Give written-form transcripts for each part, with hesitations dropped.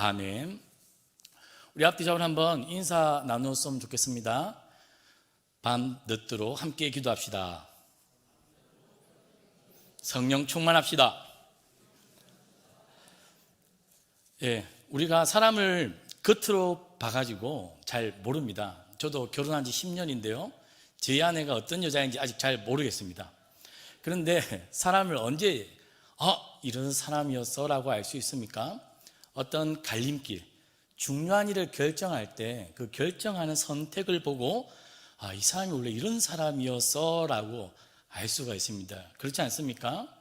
아멘. 우리 앞뒤 좌우로 한번 인사 나누었으면 좋겠습니다. 밤 늦도록 함께 기도합시다. 성령 충만합시다. 우리가 사람을 겉으로 봐가지고 잘 모릅니다. 저도 결혼한 지 10년인데요. 제 아내가 어떤 여자인지 아직 잘 모르겠습니다. 그런데 사람을 언제 이런 사람이었어 라고 알 수 있습니까? 어떤 갈림길, 중요한 일을 결정할 때 그 결정하는 선택을 보고 이 사람이 원래 이런 사람이었어 라고 알 수가 있습니다. 그렇지 않습니까?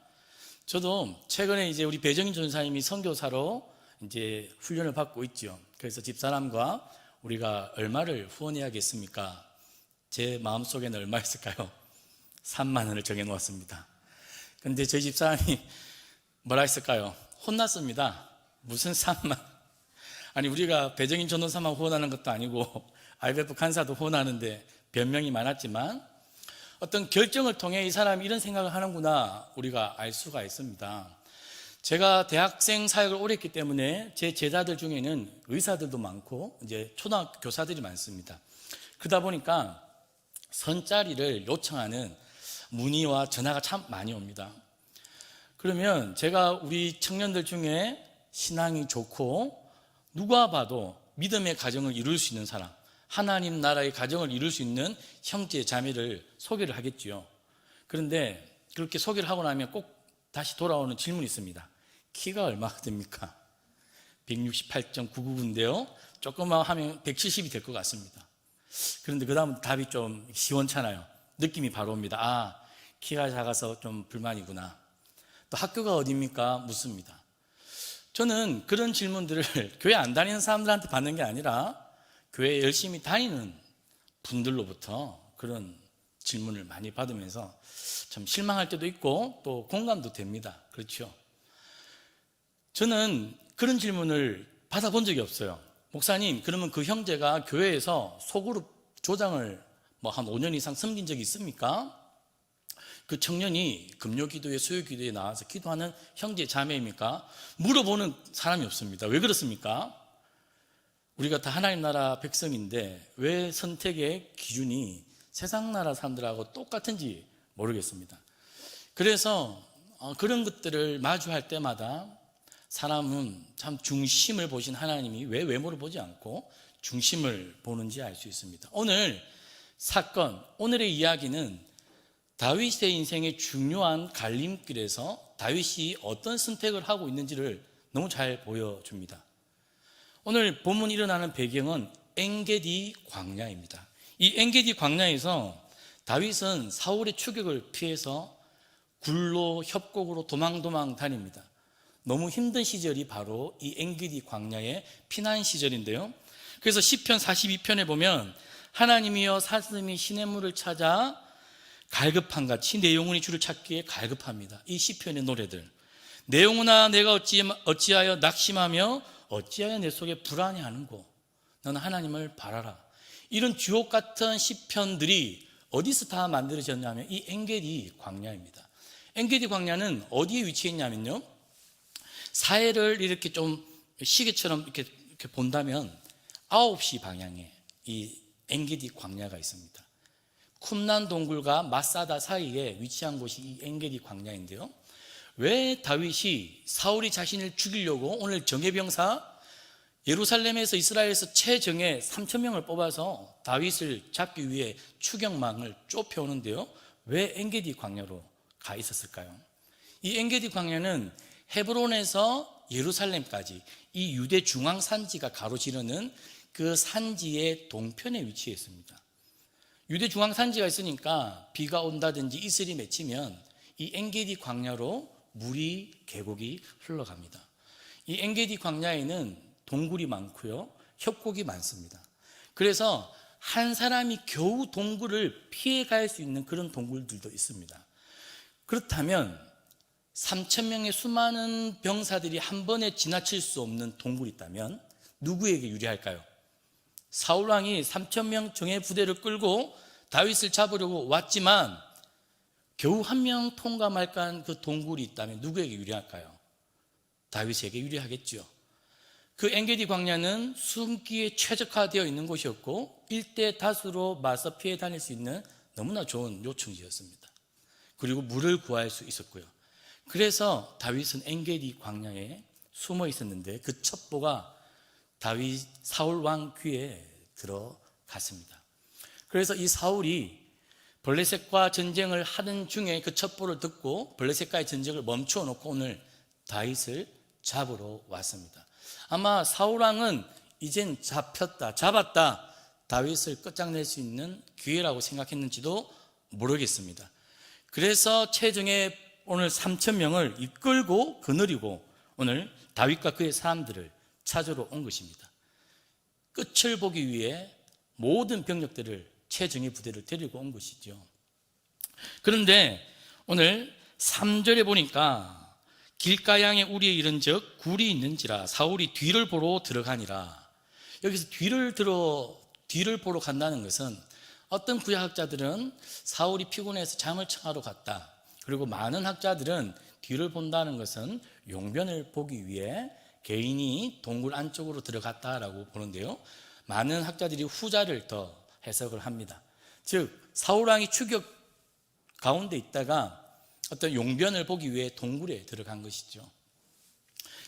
저도 최근에 이제 우리 배정인 전사님이 선교사로 이제 훈련을 받고 있죠. 그래서 집사람과 우리가 얼마를 후원해야겠습니까? 제 마음속에는 얼마 있을까요? 3만 원을 정해놓았습니다. 근데 저희 집사람이 뭐라 했을까요? 혼났습니다. 무슨 3만? 아니 우리가 배정인 전도사만 후원하는 것도 아니고 IBF 간사도 후원하는데 변명이 많았지만 어떤 결정을 통해 이 사람이 이런 생각을 하는구나 우리가 알 수가 있습니다. 제가 대학생 사역을 오래 했기 때문에 제 제자들 중에는 의사들도 많고 이제 초등학교 교사들이 많습니다. 그러다 보니까 선자리를 요청하는 문의와 전화가 참 많이 옵니다. 그러면 제가 우리 청년들 중에 신앙이 좋고 누가 봐도 믿음의 가정을 이룰 수 있는 사람, 하나님 나라의 가정을 이룰 수 있는 형제 자매를 소개를 하겠지요. 그런데 그렇게 소개를 하고 나면 꼭 다시 돌아오는 질문이 있습니다. 키가 얼마가 됩니까? 168.99인데요. 조금만 하면 170이 될 것 같습니다. 그런데 그 다음 답이 좀 시원찮아요. 느낌이 바로 옵니다. 키가 작아서 좀 불만이구나. 또 학교가 어디입니까? 묻습니다. 저는 그런 질문들을 교회 안 다니는 사람들한테 받는 게 아니라 교회 열심히 다니는 분들로부터 그런 질문을 많이 받으면서 참 실망할 때도 있고 또 공감도 됩니다. 그렇죠? 저는 그런 질문을 받아본 적이 없어요. 목사님, 그러면 그 형제가 교회에서 소그룹 조장을 한 5년 이상 섬긴 적이 있습니까? 그 청년이 금요기도에 수요기도에 나와서 기도하는 형제 자매입니까? 물어보는 사람이 없습니다. 왜 그렇습니까? 우리가 다 하나님 나라 백성인데 왜 선택의 기준이 세상 나라 사람들하고 똑같은지 모르겠습니다. 그래서 그런 것들을 마주할 때마다 사람은 참 중심을 보신 하나님이 왜 외모를 보지 않고 중심을 보는지 알 수 있습니다. 오늘 사건, 오늘의 이야기는 다윗의 인생의 중요한 갈림길에서 다윗이 어떤 선택을 하고 있는지를 너무 잘 보여줍니다. 오늘 본문이 일어나는 배경은 엔게디 광야입니다. 이 엔게디 광야에서 다윗은 사울의 추격을 피해서 굴로 협곡으로 도망 다닙니다. 너무 힘든 시절이 바로 이 엔게디 광야의 피난 시절인데요. 그래서 시편 42편에 보면 하나님이여 사슴이 시냇물을 찾아 갈급한 같이 내 영혼이 주를 찾기에 갈급합니다. 이 시편의 노래들. 내 영혼아 내가 어찌하여 낙심하며 어찌하여 내 속에 불안해하는고 너는 하나님을 바라라. 이런 주옥 같은 시편들이 어디서 다 만들어졌냐면 이 엔게디 광야입니다. 엔게디 광야는 어디에 위치해 있냐면요, 사해를 이렇게 좀 시계처럼 이렇게 본다면 9시 방향에 이 엔게디 광야가 있습니다. 쿰란 동굴과 마사다 사이에 위치한 곳이 이 엔게디 광야인데요. 왜 다윗이 사울이 자신을 죽이려고 오늘 정예병사 예루살렘에서 이스라엘에서 최정예 3,000명을 뽑아서 다윗을 잡기 위해 추격망을 좁혀오는데요, 왜 엔게디 광야로 가 있었을까요? 이 엔게디 광야는 헤브론에서 예루살렘까지 이 유대 중앙 산지가 가로지르는 그 산지의 동편에 위치해 있습니다. 유대 중앙 산지가 있으니까 비가 온다든지 이슬이 맺히면 이 엔게디 광야로 물이 계곡이 흘러갑니다. 이 엔게디 광야에는 동굴이 많고요, 협곡이 많습니다. 그래서 한 사람이 겨우 동굴을 피해 갈 수 있는 그런 동굴들도 있습니다. 그렇다면 3,000명의 수많은 병사들이 한 번에 지나칠 수 없는 동굴이 있다면 누구에게 유리할까요? 사울왕이 3,000명 정예 부대를 끌고 다윗을 잡으려고 왔지만 겨우 한 명 통과 말까한 그 동굴이 있다면 누구에게 유리할까요? 다윗에게 유리하겠죠. 그 엔게디 광야는 숨기에 최적화되어 있는 곳이었고 일대 다수로 맞서 피해 다닐 수 있는 너무나 좋은 요충지였습니다. 그리고 물을 구할 수 있었고요. 그래서 다윗은 엔게디 광야에 숨어 있었는데 그 첩보가 사울 왕 귀에 들어갔습니다. 그래서 이 사울이 블레셋과 전쟁을 하는 중에 그 첩보를 듣고 블레셋과의 전쟁을 멈추어 놓고 오늘 다윗을 잡으러 왔습니다. 아마 사울 왕은 이젠 잡았다, 다윗을 끝장낼 수 있는 기회라고 생각했는지도 모르겠습니다. 그래서 체중에 오늘 3,000명을 이끌고 거느리고 오늘 다윗과 그의 사람들을 찾으러 온 것입니다. 끝을 보기 위해 모든 병력들을 체중의 부대를 데리고 온 것이죠. 그런데 오늘 3절에 보니까 길가양에 우리에 이른즉 굴이 있는지라 사울이 뒤를 보러 들어가니라. 여기서 뒤를 보러 간다는 것은 어떤 구약학자들은 사울이 피곤해서 잠을 청하러 갔다. 그리고 많은 학자들은 뒤를 본다는 것은 용변을 보기 위해 개인이 동굴 안쪽으로 들어갔다라고 보는데요. 많은 학자들이 후자를 더 해석을 합니다. 즉 사울 왕이 추격 가운데 있다가 어떤 용변을 보기 위해 동굴에 들어간 것이죠.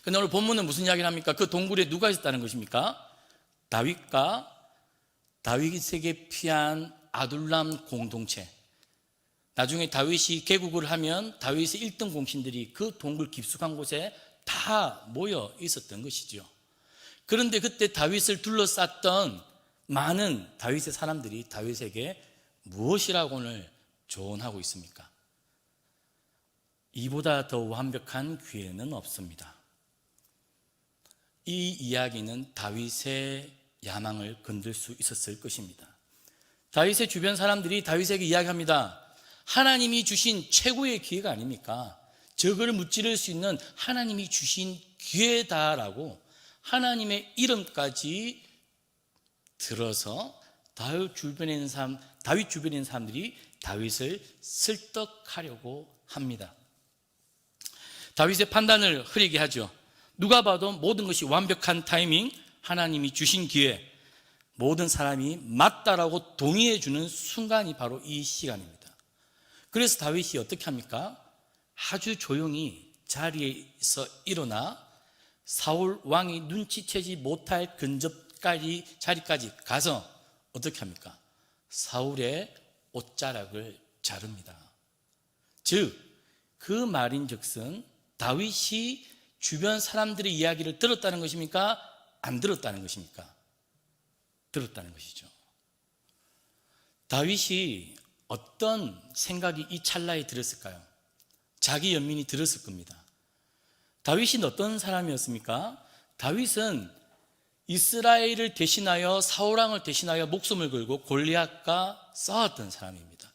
그런데 오늘 본문은 무슨 이야기를 합니까? 그 동굴에 누가 있었다는 것입니까? 다윗과 다윗에게 피한 아둘람 공동체. 나중에 다윗이 개국을 하면 다윗의 1등 공신들이 그 동굴 깊숙한 곳에 다 모여 있었던 것이죠. 그런데 그때 다윗을 둘러쌌던 많은 다윗의 사람들이 다윗에게 무엇이라고 오늘 조언하고 있습니까? 이보다 더 완벽한 기회는 없습니다. 이 이야기는 다윗의 야망을 건들 수 있었을 것입니다. 다윗의 주변 사람들이 다윗에게 이야기합니다. 하나님이 주신 최고의 기회가 아닙니까? 저거를 무찌를 수 있는 하나님이 주신 기회다라고 하나님의 이름까지 들어서 다윗 주변에 있는 사람들이 다윗을 설득하려고 합니다. 다윗의 판단을 흐리게 하죠. 누가 봐도 모든 것이 완벽한 타이밍, 하나님이 주신 기회, 모든 사람이 맞다라고 동의해 주는 순간이 바로 이 시간입니다. 그래서 다윗이 어떻게 합니까? 아주 조용히 자리에서 일어나 사울 왕이 눈치채지 못할 근접까지 자리까지 가서 어떻게 합니까? 사울의 옷자락을 자릅니다. 즉, 그 말인즉슨 다윗이 주변 사람들의 이야기를 들었다는 것입니까? 안 들었다는 것입니까? 들었다는 것이죠. 다윗이 어떤 생각이 이 찰나에 들었을까요? 자기 연민이 들었을 겁니다. 다윗이 어떤 사람이었습니까? 다윗은 이스라엘을 대신하여 사울왕을 대신하여 목숨을 걸고 골리앗과 싸웠던 사람입니다.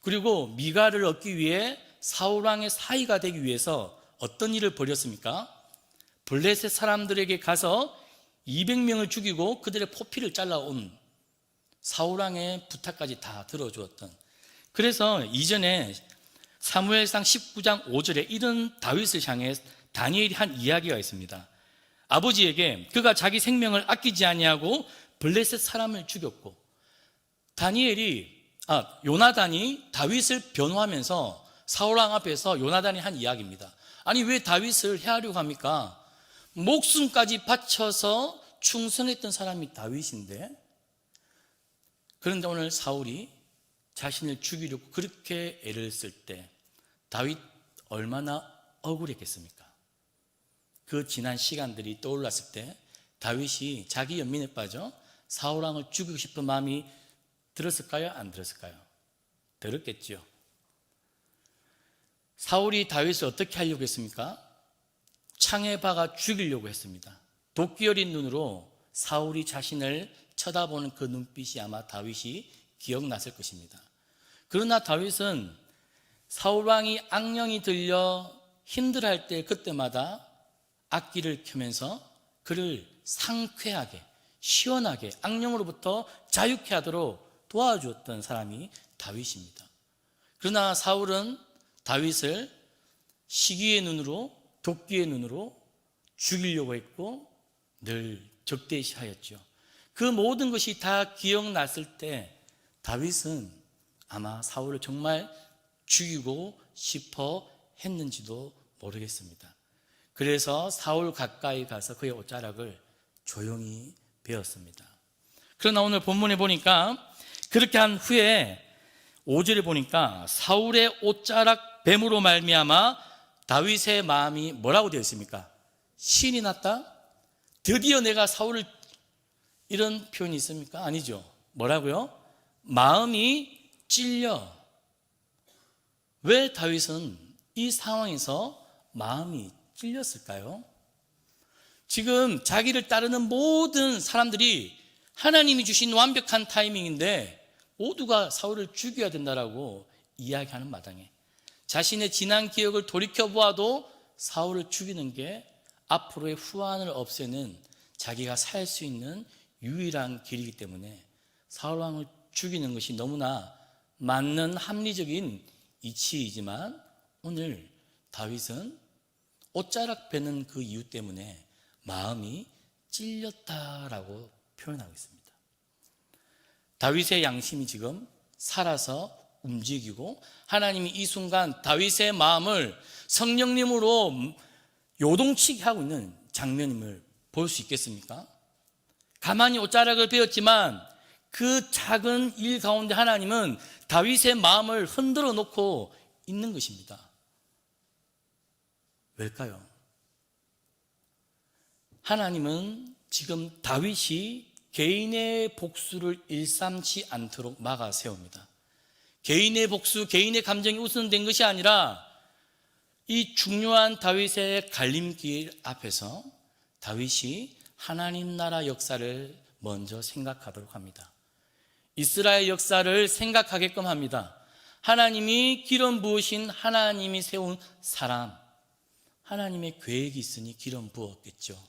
그리고 미갈을 얻기 위해 사울왕의 사위가 되기 위해서 어떤 일을 벌였습니까? 블레셋 사람들에게 가서 200명을 죽이고 그들의 포피를 잘라온 사울왕의 부탁까지 다 들어주었던. 그래서 이전에 사무엘상 19장 5절에 이런 다윗을 향해 다니엘이 한 이야기가 있습니다. 아버지에게 그가 자기 생명을 아끼지 아니하고 블레셋 사람을 죽였고, 요나단이 다윗을 변호하면서 사울왕 앞에서 요나단이 한 이야기입니다. 아니, 왜 다윗을 해하려고 합니까? 목숨까지 바쳐서 충성했던 사람이 다윗인데. 그런데 오늘 사울이 자신을 죽이려고 그렇게 애를 쓸 때 다윗 얼마나 억울했겠습니까? 그 지난 시간들이 떠올랐을 때 다윗이 자기 연민에 빠져 사울왕을 죽이고 싶은 마음이 들었을까요? 안 들었을까요? 들었겠죠. 사울이 다윗을 어떻게 하려고 했습니까? 창에 박아 죽이려고 했습니다. 도끼 어린 눈으로 사울이 자신을 쳐다보는 그 눈빛이 아마 다윗이 기억났을 것입니다. 그러나 다윗은 사울왕이 악령이 들려 힘들어할 때 그때마다 악기를 켜면서 그를 상쾌하게, 시원하게 악령으로부터 자유케 하도록 도와주었던 사람이 다윗입니다. 그러나 사울은 다윗을 시기의 눈으로, 도끼의 눈으로 죽이려고 했고, 늘 적대시하였죠. 그 모든 것이 다 기억났을 때 다윗은 아마 사울을 정말 죽이고 싶어 했는지도 모르겠습니다. 그래서 사울 가까이 가서 그의 옷자락을 조용히 베었습니다. 그러나 오늘 본문에 보니까 그렇게 한 후에 5절에 보니까 사울의 옷자락 뱀으로 말미암아 다윗의 마음이 뭐라고 되어 있습니까? 신이 났다? 드디어 내가 사울을, 이런 표현이 있습니까? 아니죠. 뭐라고요? 마음이 찔려. 왜 다윗은 이 상황에서 마음이 찔렸을까요? 지금 자기를 따르는 모든 사람들이 하나님이 주신 완벽한 타이밍인데 모두가 사울을 죽여야 된다라고 이야기하는 마당에 자신의 지난 기억을 돌이켜보아도 사울을 죽이는 게 앞으로의 후환을 없애는 자기가 살 수 있는 유일한 길이기 때문에 사울 왕을 죽이는 것이 너무나 맞는 합리적인 이치이지만 오늘 다윗은 옷자락 베는 그 이유 때문에 마음이 찔렸다라고 표현하고 있습니다. 다윗의 양심이 지금 살아서 움직이고 하나님이 이 순간 다윗의 마음을 성령님으로 요동치게 하고 있는 장면임을 볼 수 있겠습니까? 가만히 옷자락을 베었지만 그 작은 일 가운데 하나님은 다윗의 마음을 흔들어 놓고 있는 것입니다. 왜일까요? 하나님은 지금 다윗이 개인의 복수를 일삼지 않도록 막아 세웁니다. 개인의 복수, 개인의 감정이 우선된 것이 아니라 이 중요한 다윗의 갈림길 앞에서 다윗이 하나님 나라 역사를 먼저 생각하도록 합니다. 이스라엘 역사를 생각하게끔 합니다. 하나님이 기름 부으신, 하나님이 세운 사람, 하나님의 계획이 있으니 기름 부었겠죠.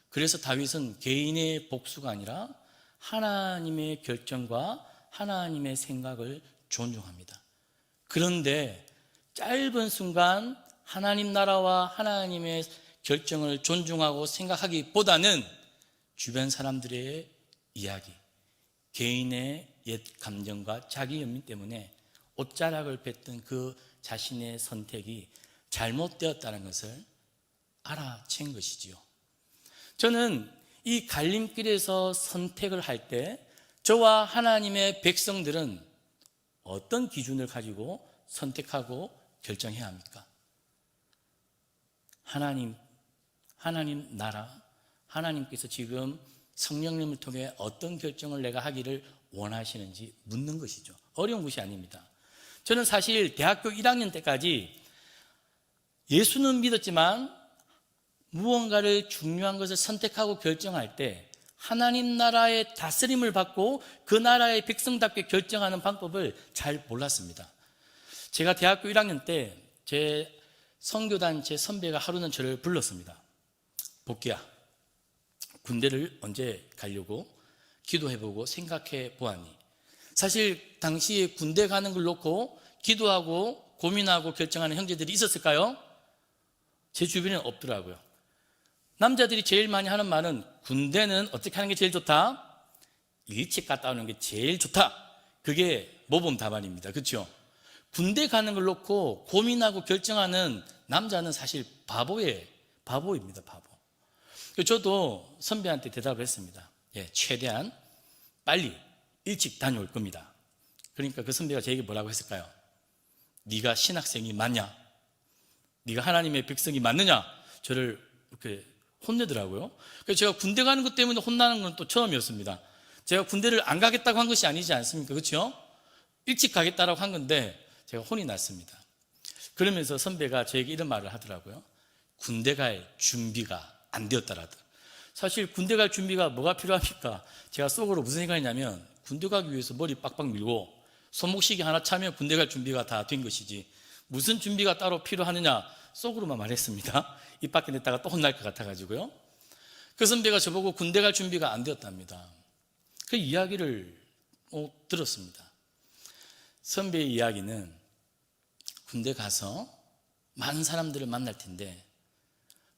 그래서 다윗은 개인의 복수가 아니라 하나님의 결정과 하나님의 생각을 존중합니다. 그런데 짧은 순간 하나님 나라와 하나님의 결정을 존중하고 생각하기보다는 주변 사람들의 이야기, 개인의 옛 감정과 자기 연민 때문에 옷자락을 뱉던 그 자신의 선택이 잘못되었다는 것을 알아챈 것이지요. 저는 이 갈림길에서 선택을 할 때 저와 하나님의 백성들은 어떤 기준을 가지고 선택하고 결정해야 합니까? 하나님 나라, 하나님께서 지금 성령님을 통해 어떤 결정을 내가 하기를 원하시는지 묻는 것이죠. 어려운 것이 아닙니다. 저는 사실 대학교 1학년 때까지 예수는 믿었지만 무언가를 중요한 것을 선택하고 결정할 때 하나님 나라의 다스림을 받고 그 나라의 백성답게 결정하는 방법을 잘 몰랐습니다. 제가 대학교 1학년 때 제 선교단 제 선배가 하루는 저를 불렀습니다. 복귀야, 군대를 언제 가려고 기도해보고 생각해 보았니? 사실 당시에 군대 가는 걸 놓고 기도하고 고민하고 결정하는 형제들이 있었을까요? 제 주변에는 없더라고요. 남자들이 제일 많이 하는 말은 군대는 어떻게 하는 게 제일 좋다? 일찍 갔다 오는 게 제일 좋다. 그게 모범 답안입니다. 그렇죠? 군대 가는 걸 놓고 고민하고 결정하는 남자는 사실 바보입니다. 바보. 저도 선배한테 대답을 했습니다. 최대한 빨리 일찍 다녀올 겁니다. 그러니까 그 선배가 제게 뭐라고 했을까요? 네가 신학생이 맞냐? 네가 하나님의 백성이 맞느냐? 저를 이렇게 혼내더라고요. 그래서 제가 군대 가는 것 때문에 혼나는 건 또 처음이었습니다. 제가 군대를 안 가겠다고 한 것이 아니지 않습니까? 그렇죠? 일찍 가겠다라고 한 건데 제가 혼이 났습니다. 그러면서 선배가 저에게 이런 말을 하더라고요. 군대 갈 준비가 안 되었다라도. 사실 군대 갈 준비가 뭐가 필요합니까? 제가 속으로 무슨 생각이냐면 군대 가기 위해서 머리 빡빡 밀고 손목시계 하나 차면 군대 갈 준비가 다 된 것이지 무슨 준비가 따로 필요하느냐 속으로만 말했습니다. 입 밖에 냈다가 또 혼날 것 같아가지고요. 그 선배가 저보고 군대 갈 준비가 안 되었답니다. 그 이야기를 들었습니다. 선배의 이야기는 군대 가서 많은 사람들을 만날 텐데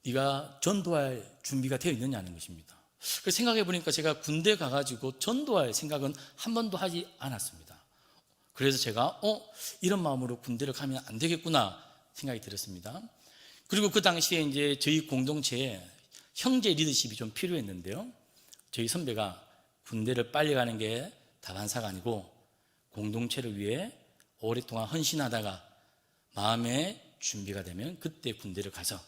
네가 전도할 준비가 되어 있느냐는 것입니다. 그래서 생각해 보니까 제가 군대 가가지고 전도할 생각은 한 번도 하지 않았습니다. 그래서 제가 이런 마음으로 군대를 가면 안 되겠구나 생각이 들었습니다. 그리고 그 당시에 이제 저희 공동체에 형제 리더십이 좀 필요했는데요. 저희 선배가 군대를 빨리 가는 게 다반사가 아니고 공동체를 위해 오랫동안 헌신하다가 마음의 준비가 되면 그때 군대를 가서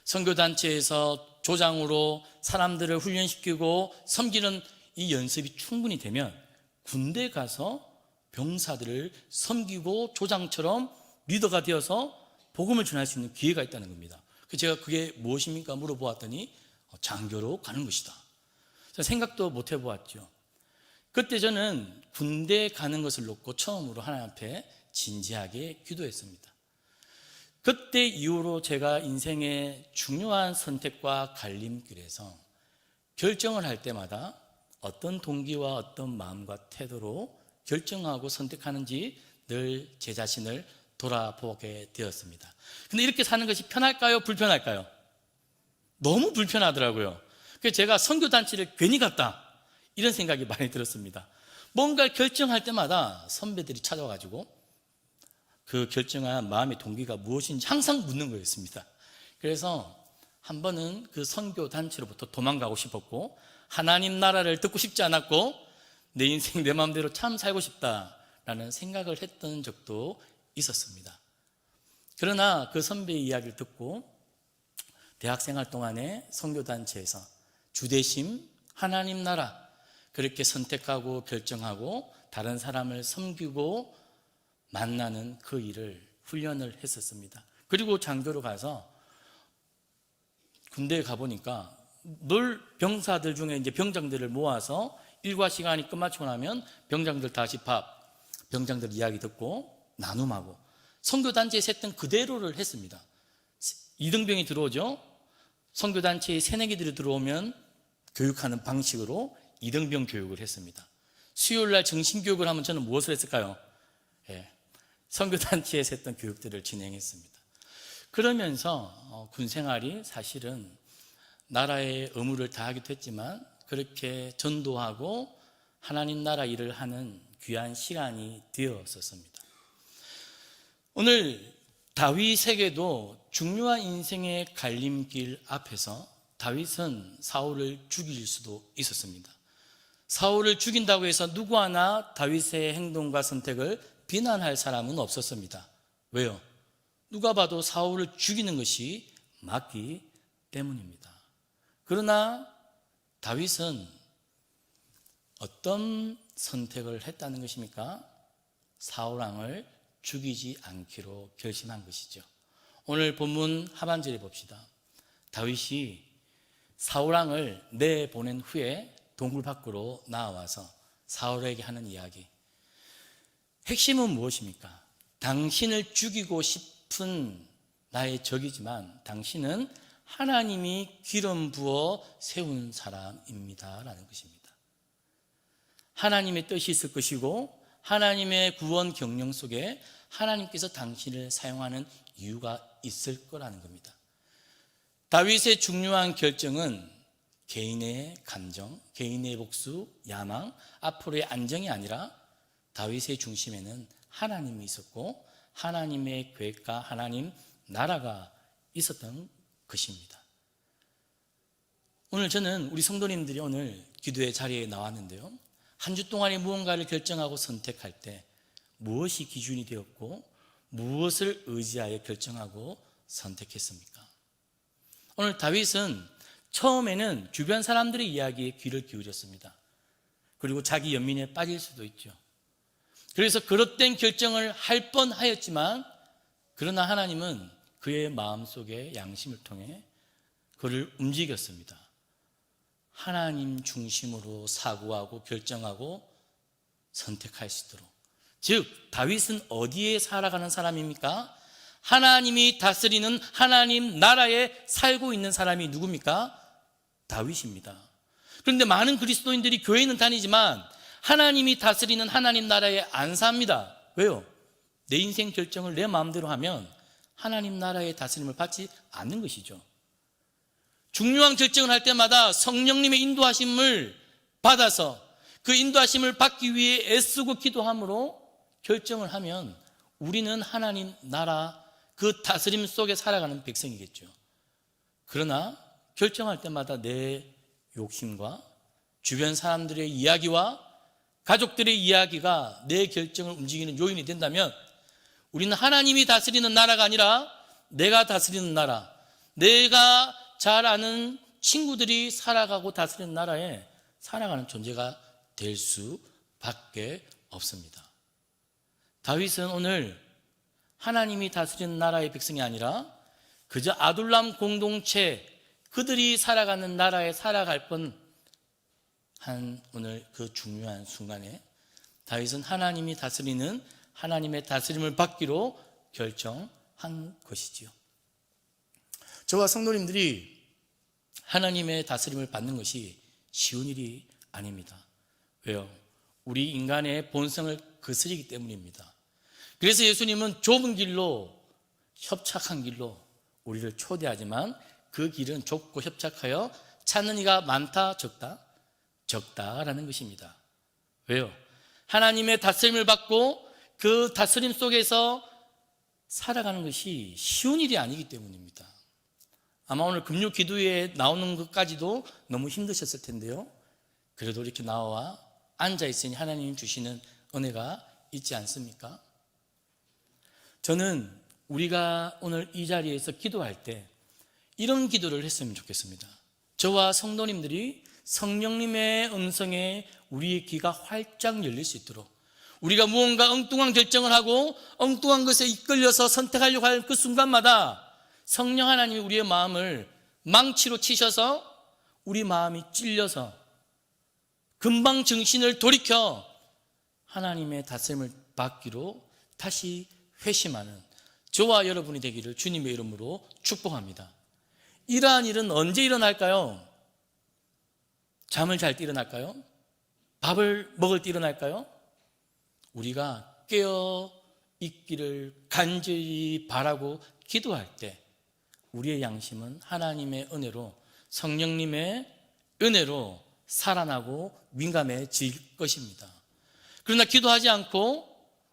선교단체에서 조장으로 사람들을 훈련시키고 섬기는 이 연습이 충분히 되면 군대 가서 병사들을 섬기고 조장처럼 리더가 되어서 복음을 전할 수 있는 기회가 있다는 겁니다. 그래서 제가 그게 무엇입니까? 물어보았더니 장교로 가는 것이다. 생각도 못 해보았죠. 그때 저는 군대 가는 것을 놓고 처음으로 하나님 앞에 진지하게 기도했습니다. 그때 이후로 제가 인생의 중요한 선택과 갈림길에서 결정을 할 때마다 어떤 동기와 어떤 마음과 태도로 결정하고 선택하는지 늘 제 자신을 돌아보게 되었습니다. 근데 이렇게 사는 것이 편할까요? 불편할까요? 너무 불편하더라고요. 그래서 제가 선교단체를 괜히 갔다 이런 생각이 많이 들었습니다. 뭔가를 결정할 때마다 선배들이 찾아와가지고 그 결정한 마음의 동기가 무엇인지 항상 묻는 거였습니다. 그래서 한 번은 그 선교단체로부터 도망가고 싶었고 하나님 나라를 듣고 싶지 않았고 내 인생 내 마음대로 참 살고 싶다라는 생각을 했던 적도 있었습니다. 그러나 그 선배의 이야기를 듣고 대학생활 동안에 선교단체에서 주대심, 하나님 나라 그렇게 선택하고 결정하고 다른 사람을 섬기고 만나는 그 일을 훈련을 했었습니다. 그리고 장교로 가서 군대에 가보니까 늘 병사들 중에 이제 병장들을 모아서 일과 시간이 끝마치고 나면 병장들 다시 병장들 이야기 듣고 나눔하고 선교단체에서 했던 그대로를 했습니다. 이등병이 들어오죠. 선교단체의 새내기들이 들어오면 교육하는 방식으로 이등병 교육을 했습니다. 수요일날 정신교육을 하면 저는 무엇을 했을까요? 선교단체에서 했던 교육들을 진행했습니다. 그러면서 군생활이 사실은 나라의 의무를 다하기도 했지만 그렇게 전도하고 하나님 나라 일을 하는 귀한 시간이 되었었습니다. 오늘 다윗에게도 중요한 인생의 갈림길 앞에서 다윗은 사울을 죽일 수도 있었습니다. 사울을 죽인다고 해서 누구 하나 다윗의 행동과 선택을 비난할 사람은 없었습니다. 왜요? 누가 봐도 사울을 죽이는 것이 맞기 때문입니다. 그러나 다윗은 어떤 선택을 했다는 것입니까? 사울왕을 죽이지 않기로 결심한 것이죠. 오늘 본문 하반절에 봅시다. 다윗이 사울왕을 내보낸 후에 동굴 밖으로 나와서 사울에게 하는 이야기. 핵심은 무엇입니까? 당신을 죽이고 싶은 나의 적이지만 당신은 하나님이 기름 부어 세운 사람입니다 라는 것입니다. 하나님의 뜻이 있을 것이고 하나님의 구원 경영 속에 하나님께서 당신을 사용하는 이유가 있을 거라는 겁니다. 다윗의 중요한 결정은 개인의 감정, 개인의 복수, 야망, 앞으로의 안정이 아니라 다윗의 중심에는 하나님이 있었고 하나님의 계획과 하나님 나라가 있었던 것입니다. 오늘 저는 우리 성도님들이 오늘 기도의 자리에 나왔는데요. 한 주 동안에 무언가를 결정하고 선택할 때 무엇이 기준이 되었고 무엇을 의지하여 결정하고 선택했습니까? 오늘 다윗은 처음에는 주변 사람들의 이야기에 귀를 기울였습니다. 그리고 자기 연민에 빠질 수도 있죠. 그래서 그릇된 결정을 할 뻔하였지만 그러나 하나님은 그의 마음속의 양심을 통해 그를 움직였습니다. 하나님 중심으로 사고하고 결정하고 선택할 수 있도록. 즉 다윗은 어디에 살아가는 사람입니까? 하나님이 다스리는 하나님 나라에 살고 있는 사람이 누굽니까? 다윗입니다. 그런데 많은 그리스도인들이 교회는 다니지만 하나님이 다스리는 하나님 나라에 안 삽니다. 왜요? 내 인생 결정을 내 마음대로 하면 하나님 나라의 다스림을 받지 않는 것이죠. 중요한 결정을 할 때마다 성령님의 인도하심을 받아서 그 인도하심을 받기 위해 애쓰고 기도함으로 결정을 하면 우리는 하나님 나라 그 다스림 속에 살아가는 백성이겠죠. 그러나 결정할 때마다 내 욕심과 주변 사람들의 이야기와 가족들의 이야기가 내 결정을 움직이는 요인이 된다면 우리는 하나님이 다스리는 나라가 아니라 내가 다스리는 나라, 내가 잘 아는 친구들이 살아가고 다스리는 나라에 살아가는 존재가 될 수밖에 없습니다. 다윗은 오늘 하나님이 다스리는 나라의 백성이 아니라 그저 아둘람 공동체, 그들이 살아가는 나라에 살아갈 뻔한 오늘 그 중요한 순간에 다윗은 하나님이 다스리는 하나님의 다스림을 받기로 결정한 것이지요. 저와 성도님들이 하나님의 다스림을 받는 것이 쉬운 일이 아닙니다. 왜요? 우리 인간의 본성을 거스르기 때문입니다. 그래서 예수님은 좁은 길로, 협착한 길로 우리를 초대하지만 그 길은 좁고 협착하여 찾는 이가 많다, 적다? 적다라는 것입니다. 왜요? 하나님의 다스림을 받고 그 다스림 속에서 살아가는 것이 쉬운 일이 아니기 때문입니다. 아마 오늘 금요 기도에 나오는 것까지도 너무 힘드셨을 텐데요. 그래도 이렇게 나와 앉아 있으니 하나님 주시는 은혜가 있지 않습니까? 저는 우리가 오늘 이 자리에서 기도할 때 이런 기도를 했으면 좋겠습니다. 저와 성도님들이 성령님의 음성에 우리의 귀가 활짝 열릴 수 있도록, 우리가 무언가 엉뚱한 결정을 하고 엉뚱한 것에 이끌려서 선택하려고 하는 그 순간마다 성령 하나님이 우리의 마음을 망치로 치셔서 우리 마음이 찔려서 금방 정신을 돌이켜 하나님의 다스림을 받기로 다시 회심하는 저와 여러분이 되기를 주님의 이름으로 축복합니다. 이러한 일은 언제 일어날까요? 잠을 잘 때 일어날까요? 밥을 먹을 때 일어날까요? 우리가 깨어 있기를 간절히 바라고 기도할 때 우리의 양심은 하나님의 은혜로, 성령님의 은혜로 살아나고 민감해질 것입니다. 그러나 기도하지 않고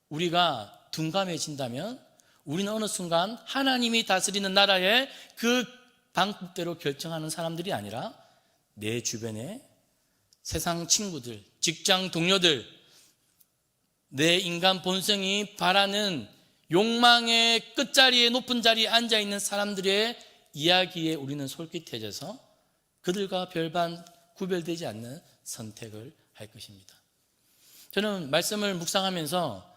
우리가 둔감해진다면 우리는 어느 순간 하나님이 다스리는 나라의 그 방법대로 결정하는 사람들이 아니라 내 주변에 세상 친구들, 직장 동료들, 내 인간 본성이 바라는 욕망의 끝자리에, 높은 자리에 앉아있는 사람들의 이야기에 우리는 솔깃해져서 그들과 별반 구별되지 않는 선택을 할 것입니다. 저는 말씀을 묵상하면서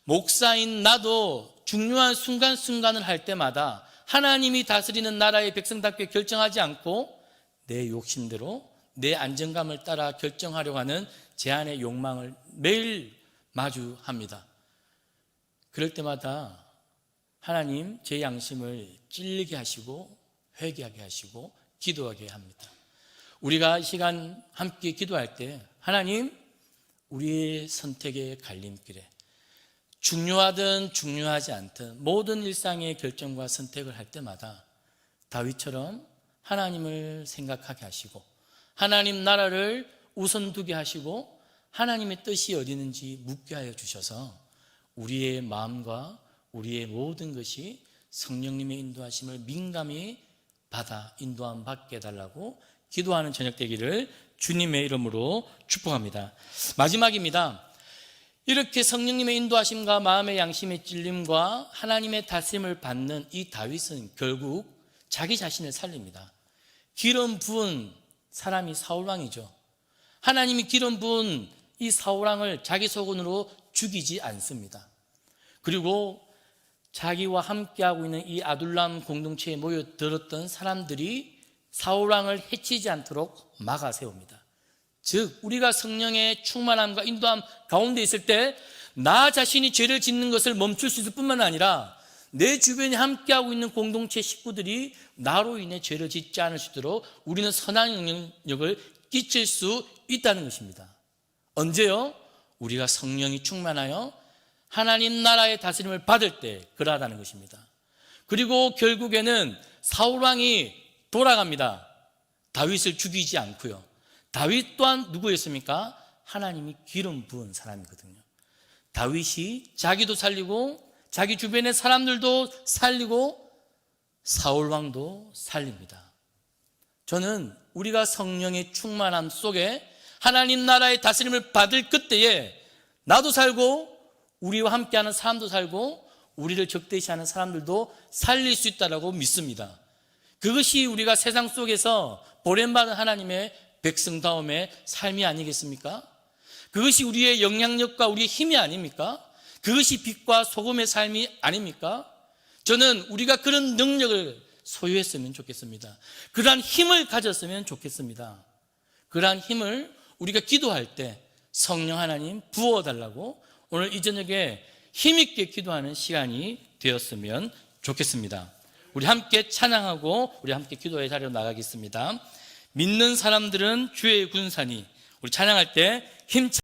목사인 나도 중요한 순간순간을 할 때마다 하나님이 다스리는 나라의 백성답게 결정하지 않고 내 욕심대로 내 안정감을 따라 결정하려고 하는 제 안의 욕망을 매일 마주합니다. 그럴 때마다 하나님 제 양심을 찔리게 하시고 회개하게 하시고 기도하게 합니다. 우리가 이 시간 함께 기도할 때 하나님, 우리의 선택의 갈림길에 중요하든 중요하지 않든 모든 일상의 결정과 선택을 할 때마다 다윗처럼 하나님을 생각하게 하시고 하나님 나라를 우선 두게 하시고 하나님의 뜻이 어디 있는지 묻게 하여 주셔서 우리의 마음과 우리의 모든 것이 성령님의 인도하심을 민감히 받아 인도함 받게 해달라고 기도하는 저녁 되기를 주님의 이름으로 축복합니다. 마지막입니다. 이렇게 성령님의 인도하심과 마음의 양심의 찔림과 하나님의 다스림을 받는 이 다윗은 결국 자기 자신을 살립니다. 기름 부은 사람이 사울왕이죠. 하나님이 기름 부은 이 사울왕을 자기 소견으로 죽이지 않습니다. 그리고 자기와 함께하고 있는 이 아둘람 공동체에 모여들었던 사람들이 사울왕을 해치지 않도록 막아세웁니다. 즉 우리가 성령의 충만함과 인도함 가운데 있을 때 나 자신이 죄를 짓는 것을 멈출 수 있을 뿐만 아니라 내 주변에 함께하고 있는 공동체 식구들이 나로 인해 죄를 짓지 않을 수 있도록 우리는 선한 영향력을 끼칠 수 있다는 것입니다. 언제요? 우리가 성령이 충만하여 하나님 나라의 다스림을 받을 때 그러하다는 것입니다. 그리고 결국에는 사울왕이 돌아갑니다. 다윗을 죽이지 않고요. 다윗 또한 누구였습니까? 하나님이 기름 부은 사람이거든요. 다윗이 자기도 살리고 자기 주변의 사람들도 살리고 사울 왕도 살립니다. 저는 우리가 성령의 충만함 속에 하나님 나라의 다스림을 받을 그때에 나도 살고 우리와 함께하는 사람도 살고 우리를 적대시하는 사람들도 살릴 수 있다고 믿습니다. 그것이 우리가 세상 속에서 보냄받은 하나님의 백성다움의 삶이 아니겠습니까? 그것이 우리의 영향력과 우리의 힘이 아닙니까? 그것이 빛과 소금의 삶이 아닙니까? 저는 우리가 그런 능력을 소유했으면 좋겠습니다. 그러한 힘을 가졌으면 좋겠습니다. 그러한 힘을 우리가 기도할 때 성령 하나님 부어달라고 오늘 이 저녁에 힘있게 기도하는 시간이 되었으면 좋겠습니다. 우리 함께 찬양하고 우리 함께 기도의 자리로 나가겠습니다. 믿는 사람들은 주의 군사니, 우리 찬양할 때 힘